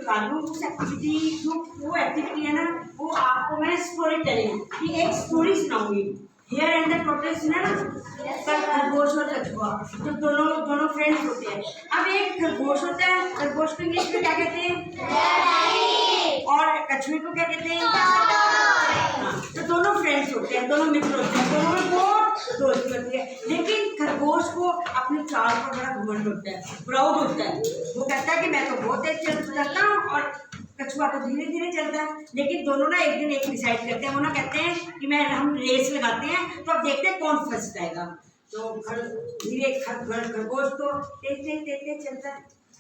बता दूँ उस एक्टिविटी जो वो एक्टिविटी है ना, वो आपको मैं स्टोरी टेलिंग की एक स्टोरी सुनाऊंगी। हेयर एंड द टॉर्टोइस है ना, खरगोश और कछुआ जो दोनों फ्रेंड्स होते हैं। अब एक खरगोश होता है, खरगोश को इंग्लिश में क्या कहते हैं, और कछुए को क्या कहते हैं। हाँ, तो दोनों फ्रेंड्स होते हैं, दोनों मित्र होते हैं, दोनों में बहुत दोस्ती होती है। लेकिन खरगोश को अपनी चाल पर बड़ा घमंड होता है, प्राउड होता है। वो कहता है कि मैं तो बहुत तेज चलता हूँ और कछुआ तो धीरे धीरे चलता है। लेकिन दोनों ना एक दिन एक डिसाइड करते हैं, वो ना कहते हैं कि हम रेस लगाते हैं, तो अब देखते हैं कौन फर्स्ट आएगा। तो खरगोश तो तेज तेज तेज तेज चलता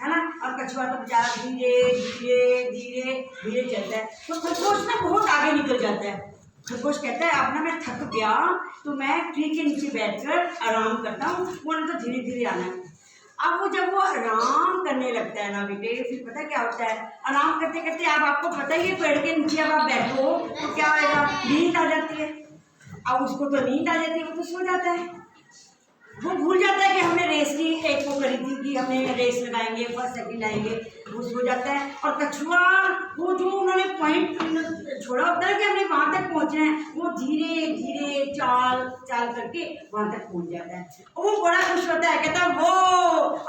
है ना, और कछुआ तो बेचारा धीरे धीरे धीरे धीरे चलता है। तो खरगोश ना बहुत आगे निकल जाता है। खरगोश कहता है अब ना मैं थक गया, तो मैं ट्री के नीचे बैठकर आराम करता हूँ, वो ना तो धीरे धीरे आना है। अब वो जब वो आराम करने लगता है ना बेटे, फिर पता क्या होता है, आराम करते करते अब आपको पता ही है पेड़ के नीचे अब आप बैठो तो क्या होगा, नींद आ जाती है। अब उसको तो नींद आ जाती है, वो तो सो जाता है, वो भूल जाता है कि हमने रेस की एक वो करी थी कि हमें रेस लगाएंगे, फर्स्ट सेकंड आएंगे, वो सो जाता है। और कछुआ वो जो उन्होंने पॉइंट छोड़ा होता है कि हमने वहाँ तक पहुँचना है, वो धीरे धीरे चाल चाल करके वहाँ तक पहुँच जाता है। और वो बड़ा खुश होता है, कहता है वो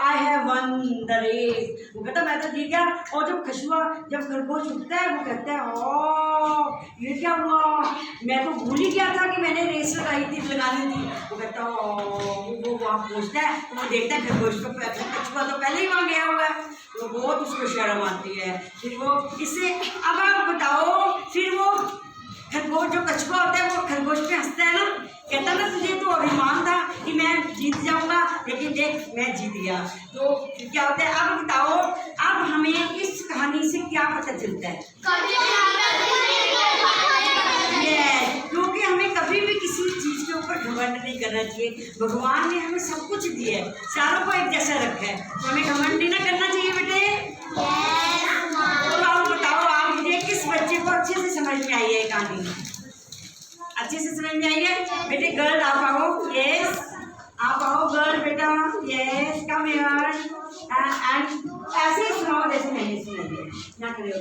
I have won the race, वो कहता मैं तो जीत गया। और जब खरगोश उठता है, वो कहता है ओ ये क्या हुआ, मैं तो भूल ही गया था कि मैंने रेस लगानी थी। वो कहता वो वहाँ पहुँचता है, तो वो देखता है खरगोश को, कछुआ तो पहले ही वहाँ गया हुआ है, तो बहुत उसको शर्म आती है। फिर वो इससे अब आप बताओ, फिर वो खरगोश जो कछुआ होता है वो खरगोश पे हंसता है ना, कहता ना तुझे तो अभिमान था कि मैं जीत जाऊंगा, लेकिन देख मैं जीत गया। तो क्या होता है, अब बताओ अब हमें इस कहानी से क्या पता चलता है। क्योंकि हमें कभी भी किसी चीज के ऊपर घमंड नहीं करना चाहिए। भगवान ने हमें सब कुछ दिया है, चारों को एक जैसा रखा है, तो हमें घमंड नहीं ना करना चाहिए बेटे। तो आप बताओ, आप मुझे किस बच्चे को अच्छे से समझ में आई है कहानी, अच्छे से समझ में आई है बेटे। गर्ल आप आओ, यस आप आओ गर्ल बेटा, यस कम हियर एंड ऐसे ही सुनाओ जैसे मैंने सुनाई है, ना करो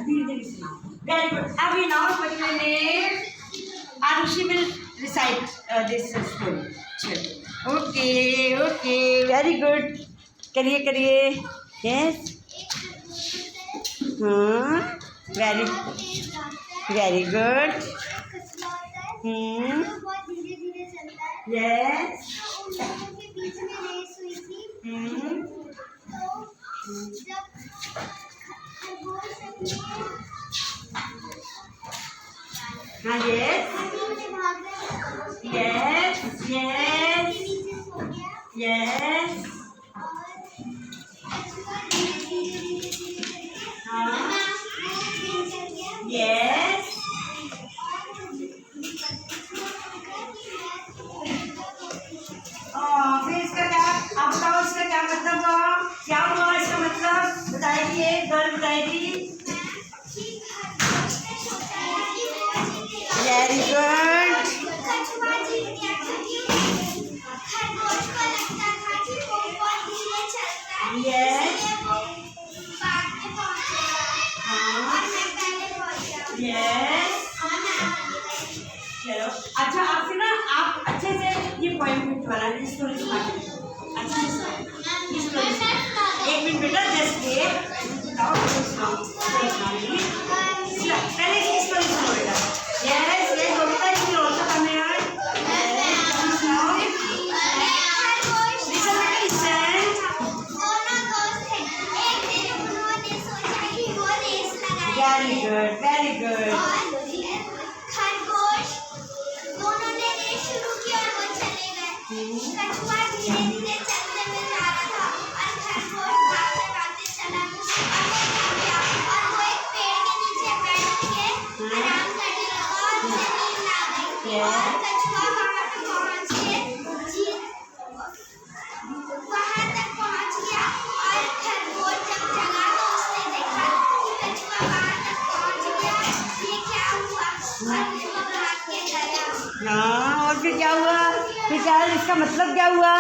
धीरे धीरे सुनाओ। Very good. अभी नाउ बच्चे ने Arushi will recite this story. Okay okay very good, करिए यस, हाँ वेरी गुड, यस हाँ यस यस यस यस हाँ यस फिर इसका क्या, आप बताओ इसका क्या मतलब हुआ, क्या हुआ इसका मतलब बताएगी, गर्ल बताएगी। वेरी गुड, यस यस चलो अच्छा, आपसे ना आप अच्छे से ये पॉइंट वाला स्टोरी सुना के अच्छे से स्टोरी, एक मिनट बेटा जस्ट वेट, बताओ पहले इसकी स्टोरी सुनो बेटा। यस ये होता है कि होता है हमें यार, वेरी गुड वेरी गुड। खरगोश दोनों ने रेस शुरू की और वो चले गए। कछुआ धीरे धीरे चलते में जा रहा था और खरगोश भागते भागते चला और वो थक गया और वो एक पेड़ के नीचे बैठ के आराम करने लगा और उसे नींद आ गई। और कछुआ वहां तक पहुंच गया और खरगोश जब जगा तो उसने देखा कि कछुआ वहां तक पहुंच गया, ये क्या हुआ, और वो भाग के गया। हाँ और फिर क्या हुआ, फिर क्या इसका मतलब क्या हुआ।